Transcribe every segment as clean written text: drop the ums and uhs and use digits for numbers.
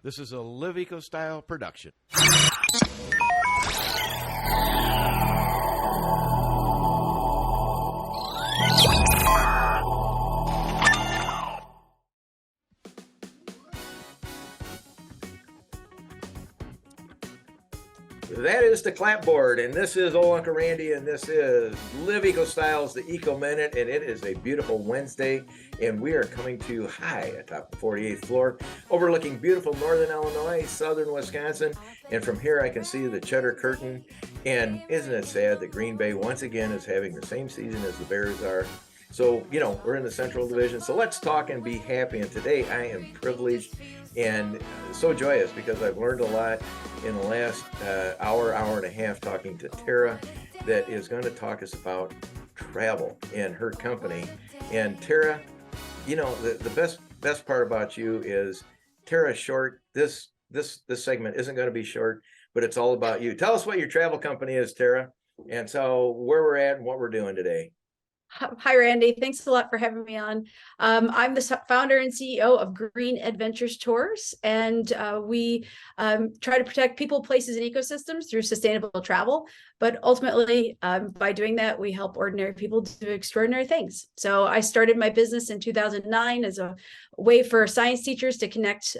This is a Live Eco Style production. That is the clapboard, and this is Old Uncle Randy, and this is Live Eco Styles, the Eco Minute, and it is a beautiful Wednesday, and we are coming to you high atop the 48th floor, overlooking beautiful northern Illinois, southern Wisconsin, and from here I can see the Cheddar Curtain, and isn't it sad that Green Bay once again is having the same season as the Bears are? So, we're in the Central Division, so let's talk and be happy, and today I am privileged and so joyous because I've learned a lot in the last hour and a half talking to Tara that is going to talk us about travel and her company. And Tara, the best part about you is Tara's short. This segment isn't going to be short, but it's all about you. Tell us what your travel company is, Tara, and so where we're at and what we're doing today. Hi, Randy. Thanks a lot for having me on. I'm the founder and CEO of Green Adventures Tours, and we try to protect people, places, and ecosystems through sustainable travel. But ultimately, by doing that, we help ordinary people do extraordinary things. So I started my business in 2009 as a way for science teachers to connect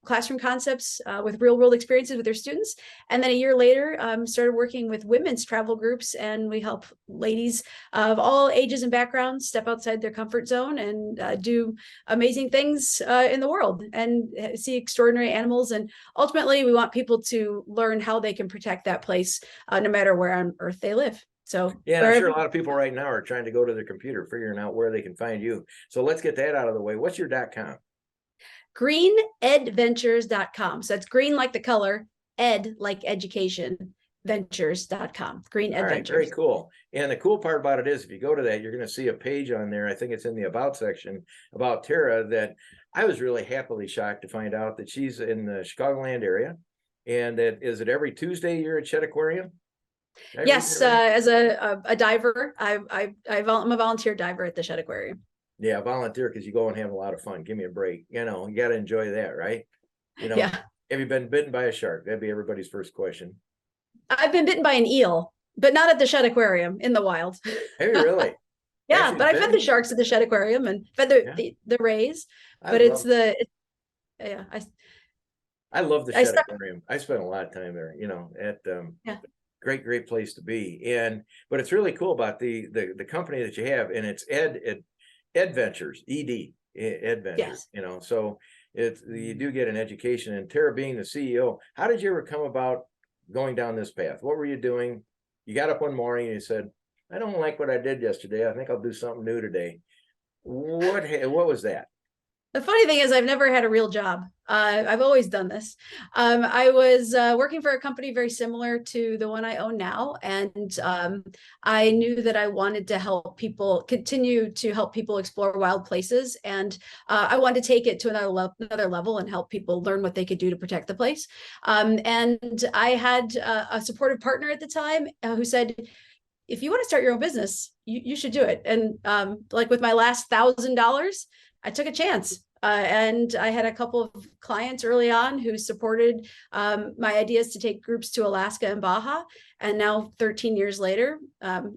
classroom concepts with real-world experiences with their students. And then a year later, started working with women's travel groups, and we help ladies of all ages and backgrounds step outside their comfort zone and do amazing things in the world and see extraordinary animals. And ultimately, we want people to learn how they can protect that place no matter where on earth they live. So yeah, I'm sure a lot of people right now are trying to go to their computer, figuring out where they can find you. So let's get that out of the way. What's your .com? greenadventures.com. So it's green like the color, ed like education, ventures.com. Green Adventures. All right, very cool. And the cool part about it is if you go to that, you're going to see a page on there. I think it's in the About section about Tara that I was really happily shocked to find out that she's in the Chicagoland area. And that is it every Tuesday you're at Shed Aquarium? Yes, as a diver, I'm a volunteer diver at the Shed Aquarium. Yeah, volunteer because you go and have a lot of fun. Give me a break. You got to enjoy that, right? Yeah. Have you been bitten by a shark? That'd be everybody's first question. I've been bitten by an eel, but not at the Shed Aquarium in the wild. Have you really? Yeah, but I fed the sharks at the Shed Aquarium and fed the rays. But I love the Shed Aquarium. I spent a lot of time there, at great place to be. But it's really cool about the company that you have, and it's Ed Ventures, Ed Ventures, yes. So you do get an education. And Tara being the CEO, how did you ever come about going down this path? What were you doing? You got up one morning and you said, I don't like what I did yesterday. I think I'll do something new today. What was that? The funny thing is I've never had a real job. I've always done this. I was working for a company very similar to the one I own now. And I knew that I wanted to continue to help people explore wild places. And I wanted to take it to another level and help people learn what they could do to protect the place. And I had a supportive partner at the time who said, if you want to start your own business, you should do it. And like with my last $1,000, I took a chance. And I had a couple of clients early on who supported my ideas to take groups to Alaska and Baja. And now 13 years later,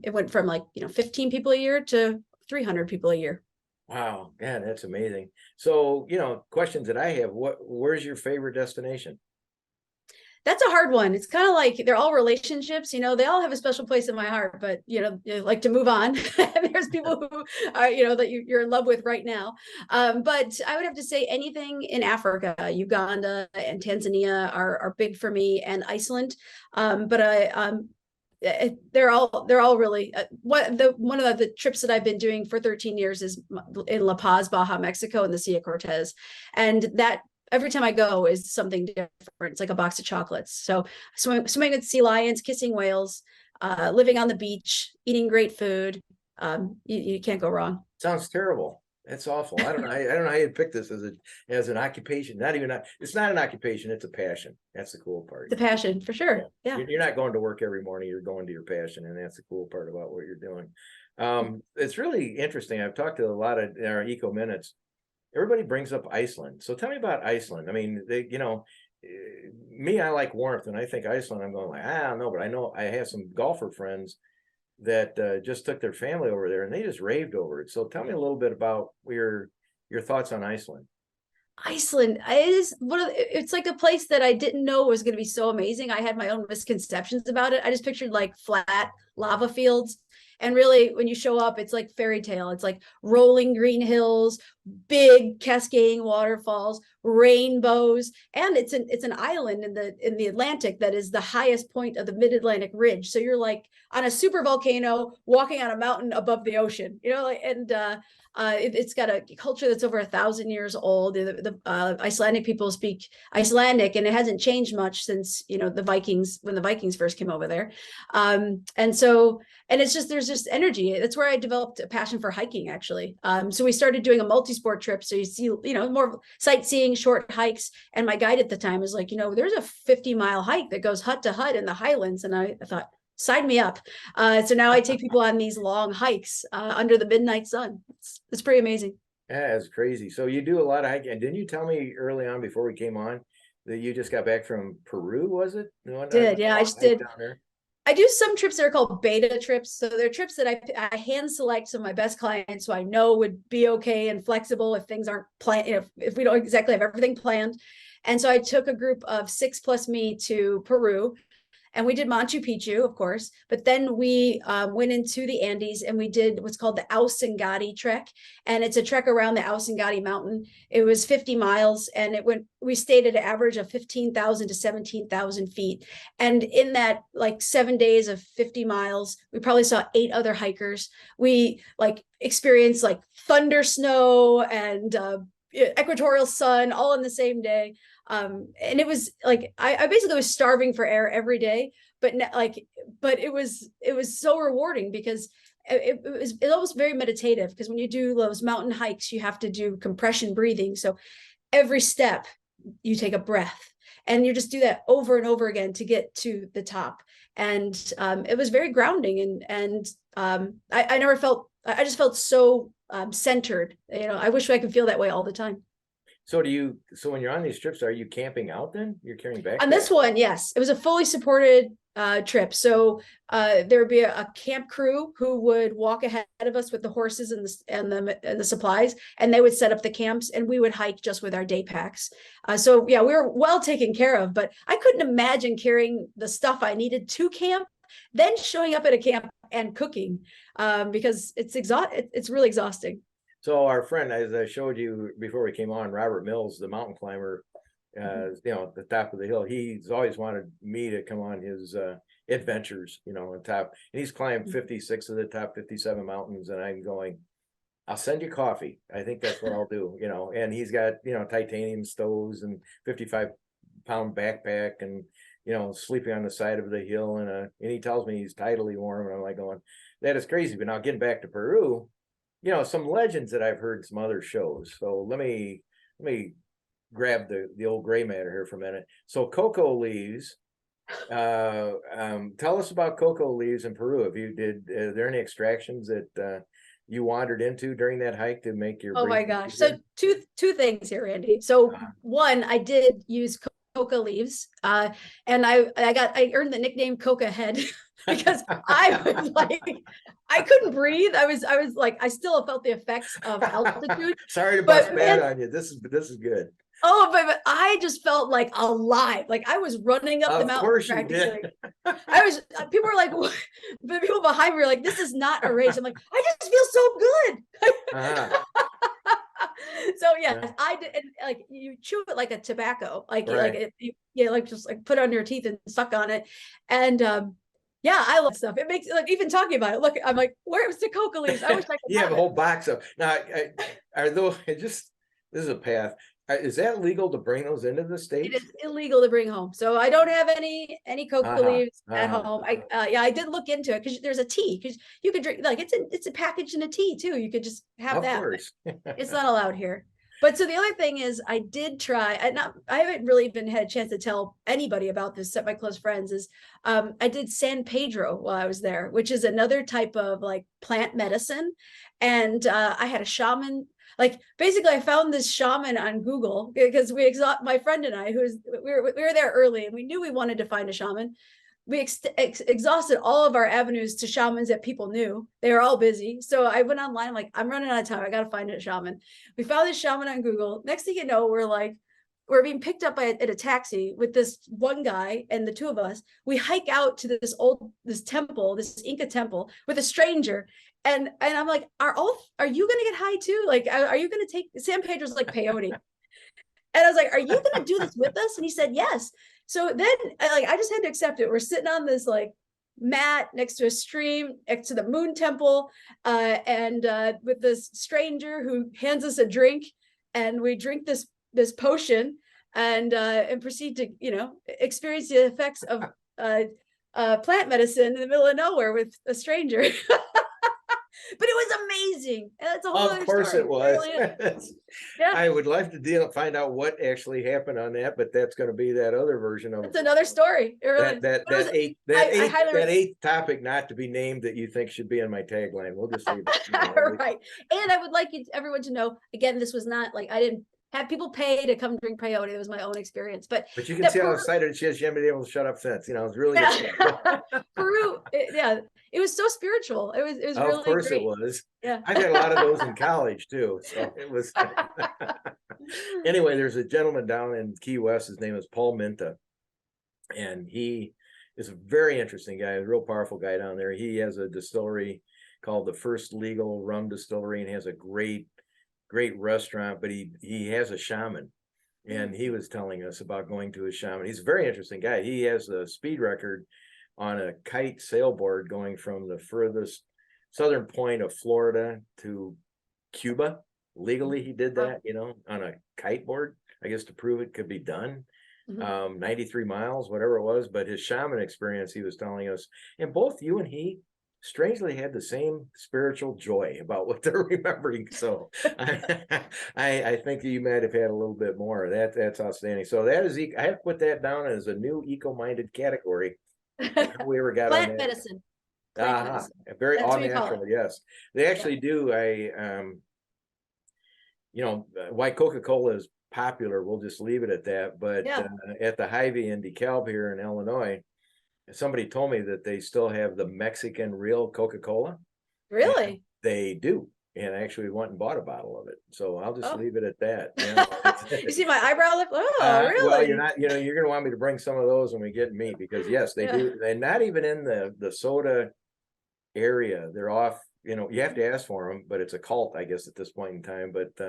it went from 15 people a year to 300 people a year. Wow. Yeah, that's amazing. So, questions that I have, where's your favorite destination? That's a hard one. It's kind of like they're all relationships, they all have a special place in my heart, but you like to move on. There's people who are, that you're in love with right now. But I would have to say anything in Africa, Uganda and Tanzania are big for me, and Iceland. But they're all really one of the trips that I've been doing for 13 years is in La Paz, Baja, Mexico, and the Sea of Cortez, and that every time I go is something different. It's like a box of chocolates. So swimming with sea lions, kissing whales, living on the beach, eating great food. You can't go wrong. Sounds terrible. That's awful. I don't know how you'd pick this as an occupation. It's not an occupation. It's a passion. That's the cool part. The passion for sure. Yeah. You're not going to work every morning. You're going to your passion. And that's the cool part about what you're doing. It's really interesting. I've talked to a lot of our Eco Minutes everybody brings up Iceland. So tell me about Iceland. I mean, me, I like warmth, and I think Iceland, I'm going like, I don't know, but I know I have some golfer friends that just took their family over there and they just raved over it. So tell me a little bit about your thoughts on Iceland. Iceland is it's like a place that I didn't know was going to be so amazing. I had my own misconceptions about it. I just pictured like flat lava fields. And really, when you show up, it's like fairy tale. It's like rolling green hills, big cascading waterfalls, rainbows, and it's an island in the Atlantic that is the highest point of the Mid-Atlantic Ridge. So you're like on a super volcano walking on a mountain above the ocean, and it's got a culture that's over 1,000 years old. The Icelandic people speak Icelandic, and it hasn't changed much since the Vikings, when the Vikings first came over there. And it's just, there's just energy. That's where I developed a passion for hiking, actually. So we started doing a multi-sport trip. So you see, more sightseeing, short hikes. And my guide at the time was like, there's a 50-mile hike that goes hut to hut in the Highlands. And I thought, sign me up. So now I take people on these long hikes under the midnight sun. It's pretty amazing. Yeah, it's crazy. So you do a lot of hiking. And didn't you tell me early on before we came on that you just got back from Peru, was it? Yeah, I just did. I do some trips that are called beta trips. So they're trips that I hand select some of my best clients who I know would be okay and flexible if things aren't planned, if we don't exactly have everything planned. And so I took a group of 6 plus me to Peru. And we did Machu Picchu, of course, but then we went into the Andes and we did what's called the Ausangati trek. And it's a trek around the Ausangati mountain. It was 50 miles and we stayed at an average of 15,000 to 17,000 feet. And in that like 7 days of 50 miles, we probably saw 8 other hikers. We experienced like thunder snow and equatorial sun all in the same day. And it was like I basically was starving for air every day, but it was so rewarding because it was almost very meditative, because when you do those mountain hikes, you have to do compression breathing. So every step you take a breath and you just do that over and over again to get to the top. And it was very grounding. And I just felt so centered. I wish I could feel that way all the time. So when you're on these trips, are you camping out then? You're carrying back? On this one, yes. It was a fully supported trip. So there would be a camp crew who would walk ahead of us with the horses and the supplies, and they would set up the camps, and we would hike just with our day packs. So yeah, we were well taken care of, but I couldn't imagine carrying the stuff I needed to camp, then showing up at a camp and cooking, because it's really exhausting. So our friend, as I showed you before we came on, Robert Mills, the mountain climber, at the top of the hill, he's always wanted me to come on his adventures, on top. And he's climbed 56 of the top 57 mountains. And I'm going, I'll send you coffee. I think that's what I'll do, And he's got, titanium stoves and 55-pound backpack and, sleeping on the side of the hill. And he tells me he's tidally warm. And I'm like going, that is crazy. But now getting back to Peru, some legends that I've heard in some other shows. So let me grab the old gray matter here for a minute. So cocoa leaves. Tell us about cocoa leaves in Peru. Are there any extractions that you wandered into during that hike to make your? Oh my gosh! So two things here, Randy. So one, I did use coca leaves, and I earned the nickname Coca Head because I was like, I couldn't breathe. I was like, I still felt the effects of altitude. Sorry to bust bad on you. This is good. Oh, but I just felt like alive. Like I was running up the mountain practically. People were like, the people behind me were like, this is not a race. I'm like, I just feel so good. So yeah, I did. And like you chew it like a tobacco, just put it on your teeth and suck on it. And yeah, I love stuff. It makes even talking about it. Look, I'm like, where's the coca leaves? I wish I could. You have a whole box of now. Are those this is a path? Is that legal to bring those into the States? It is illegal to bring home. So I don't have any coca leaves at home. I did look into it because there's a tea, because you could drink, like it's a package in a tea too. You could just have that. Of course. It's not allowed here. But so the other thing is I did try, I haven't really even had a chance to tell anybody about this except my close friends, is I did San Pedro while I was there, which is another type of like plant medicine. And I had a shaman Like basically I found this shaman on Google because my friend and I, we were there early and we knew we wanted to find a shaman. We exhausted all of our avenues to shamans that people knew. They were all busy. So I went online, I'm like, I'm running out of time. I got to find a shaman. We found this shaman on Google. Next thing you know, we're being picked up at a taxi with this one guy and the two of us. We hike out to this temple, this Inca temple with a stranger. And I'm like, are you going to get high too? Like, are you going to take San Pedro's like peyote? And I was like, are you going to do this with us? And he said, yes. So then I just had to accept it. We're sitting on this like mat next to a stream, next to the moon temple, and with this stranger who hands us a drink, and we drink this potion and proceed to, experience the effects of plant medicine in the middle of nowhere with a stranger. But it was amazing. And that's a whole other course story. it was. Yeah. I would like to find out what actually happened on that, but that's going to be that other version of It's another story. It really, that eighth topic not to be named that you think should be in my tagline. We'll just leave it. Right. And I would like everyone to know, again, this was not like I didn't have people pay to come drink peyote. It was my own experience. But you can see how excited she is. She hasn't been able to shut up since. It's really good. Peru, it was so spiritual. It was really of course great. It was. Yeah. I had a lot of those in college too. So it was. Anyway, there's a gentleman down in Key West. His name is Paul Minta. And he is a very interesting guy, a real powerful guy down there. He has a distillery called the First Legal Rum Distillery and has a great restaurant, but he has a shaman. And he was telling us about going to a shaman. He's a very interesting guy. He has a speed record on a kite sailboard going from the furthest southern point of Florida to Cuba. Legally, he did that, on a kite board, I guess, to prove it could be done. 93 miles, whatever it was. But his shaman experience, he was telling us, and both you and he strangely had the same spiritual joy about what they're remembering. So I think you might have had a little bit more. That's outstanding. So that is, I have put that down as a new eco-minded category. We ever got plant on that. medicine. Very That's all natural. Yes, they actually do. Why Coca-Cola is popular, we'll just leave it at that. But at the Hy-Vee in DeKalb here in Illinois, somebody told me that they still have the Mexican real Coca-Cola. Really? And they do. And I actually went and bought a bottle of it. So I'll just leave it at that. You see my eyebrow lift? Oh, really? Well, you're not, you're going to want me to bring some of those when we get meat, because yes, they do. They're not even in the soda area. They're off, you have to ask for them, but it's a cult, I guess, at this point in time. But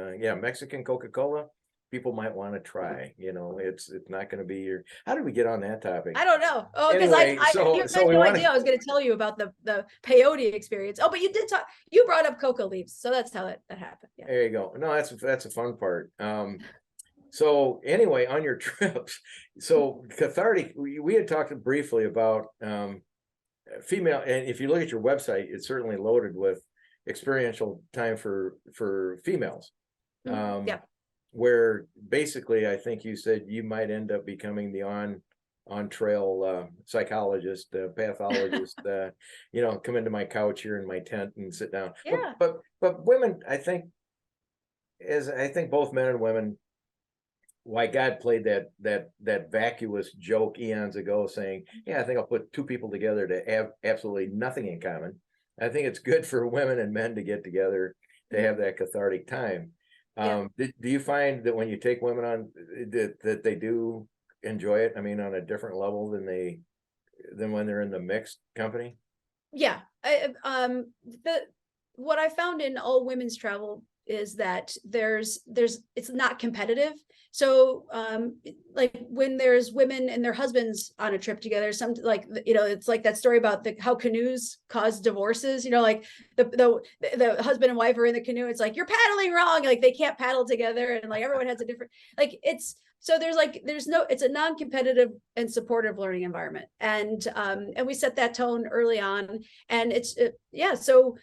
Mexican Coca-Cola, people might want to try. It's not going to be your. How did we get on that topic? I don't know. Oh, because anyway, you had no idea I was going to tell you about the peyote experience. Oh, but you did talk. You brought up coca leaves, so that's how that happened. Yeah. There you go. No, that's a fun part. So anyway, on your trips, so cathartic. We had talked briefly about female, and if you look at your website, it's certainly loaded with experiential time for females. Where basically, I think you said you might end up becoming the on trail psychologist, pathologist. Come into my couch here in my tent and sit down. Yeah. But women, I think both men and women, why God played that vacuous joke eons ago, saying, I think I'll put two people together to have absolutely nothing in common. I think it's good for women and men to get together to have that cathartic time. Do you find that when you take women on that they do enjoy it? I mean, on a different level than when they're in the mixed company? Yeah. What I found in all women's travel is that it's not competitive. So like when there's women and their husbands on a trip together, it's like that story about how canoes cause divorces, like the husband and wife are in the canoe. It's like, you're paddling wrong. Like they can't paddle together. And like everyone has a different, it's a non-competitive and supportive learning environment. And we set that tone early on, and so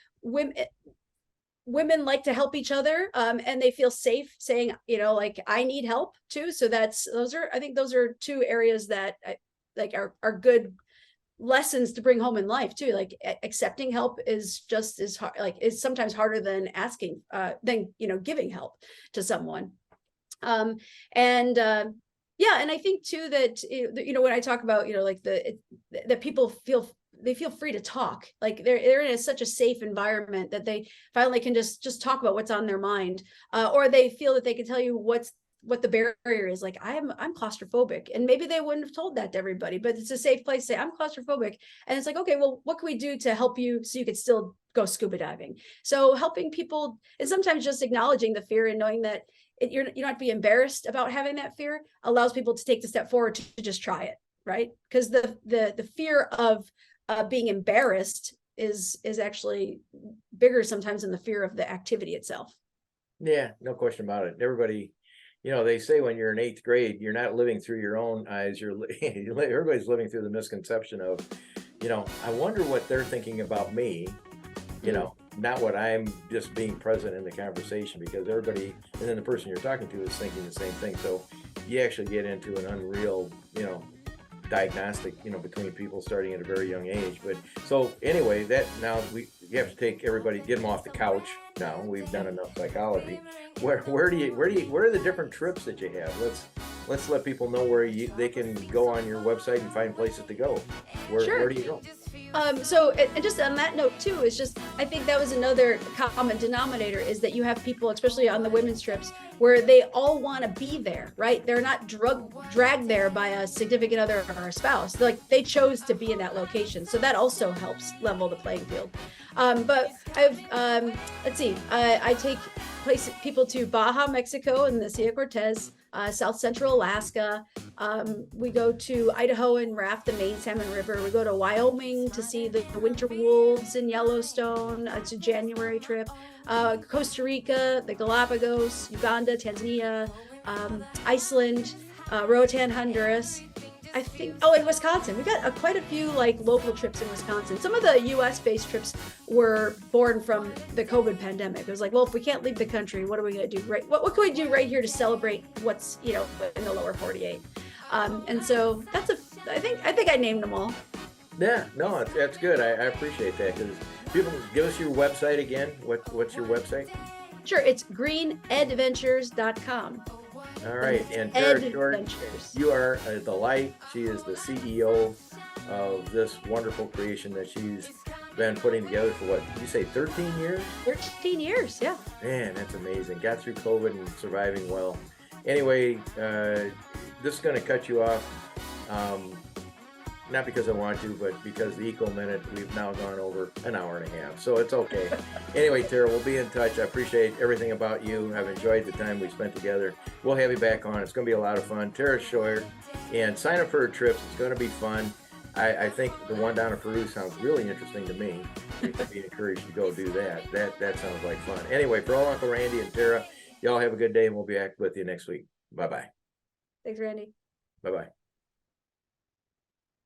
women like to help each other, and they feel safe saying, I need help too. So I think those are two areas that are good lessons to bring home in life too. Like accepting help is just as hard, like it's sometimes harder than asking, than, giving help to someone. And I think too that, when I talk about, like that people feel free to talk, like they're in such a safe environment that they finally can just talk about what's on their mind, or they feel that they can tell you what the barrier is. Like I'm claustrophobic, and maybe they wouldn't have told that to everybody, but it's a safe place to say I'm claustrophobic. And it's like, okay, well, what can we do to help you so you could still go scuba diving? So helping people, and sometimes just acknowledging the fear and knowing that you don't have to be embarrassed about having that fear, allows people to take the step forward to just try it, right? Because the fear of being embarrassed is actually bigger sometimes than the fear of the activity itself. Yeah, no question about it. Everybody, they say when you're in 8th grade, you're not living through your own eyes. Everybody's living through the misconception of, I wonder what they're thinking about me, not what I'm just being present in the conversation, because everybody, and then the person you're talking to is thinking the same thing. So you actually get into an unreal, diagnostic, between people starting at a very young age. But so anyway, that now you have to take everybody, get them off the couch. Now we've done enough psychology. Where are the different trips that you have? Let's let people know where they can go on your website and find places to go. Where do you go? So, and just on that note too, is just, I think that was another common denominator, is that you have people, especially on the women's trips, where they all want to be there, right? They're not dragged there by a significant other or a spouse. They chose to be in that location. So that also helps level the playing field. But I've, let's see, I take people to Baja, Mexico, and the Sierra Cortez, South Central Alaska. We go to Idaho and raft the Main Salmon River. We go to Wyoming to see the winter wolves in Yellowstone. It's a January trip. Costa Rica, the Galapagos, Uganda, Tanzania, Iceland, Roatan, Honduras. I think, in Wisconsin, we got quite a few local trips in Wisconsin. Some of the US based trips were born from the COVID pandemic. It was like, well, if we can't leave the country, what are we going to do? Right? What can we do right here to celebrate what's, in the lower 48? And so I think I named them all. Yeah, no, that's good. I appreciate that, because people, give us your website again. What's your website? Sure. It's greenedventures.com. All right, and Tara Short, you are the light. She is the CEO of this wonderful creation that she's been putting together for, what did you say, 13 years? 13 years, yeah. Man, that's amazing. Got through COVID and surviving well. Anyway, this is going to cut you off. Not because I want to, but because the Eco Minute, we've now gone over an hour and a half, so it's okay. Anyway, Tara, we'll be in touch. I appreciate everything about you. I've enjoyed the time we spent together. We'll have you back on. It's going to be a lot of fun. Tara Short, and sign up for her trips. It's going to be fun. I think the one down in Peru sounds really interesting to me. You can be encouraged to go do that. That sounds like fun. Anyway, for all Uncle Randy and Tara, y'all have a good day, and we'll be back with you next week. Bye-bye. Thanks, Randy. Bye-bye.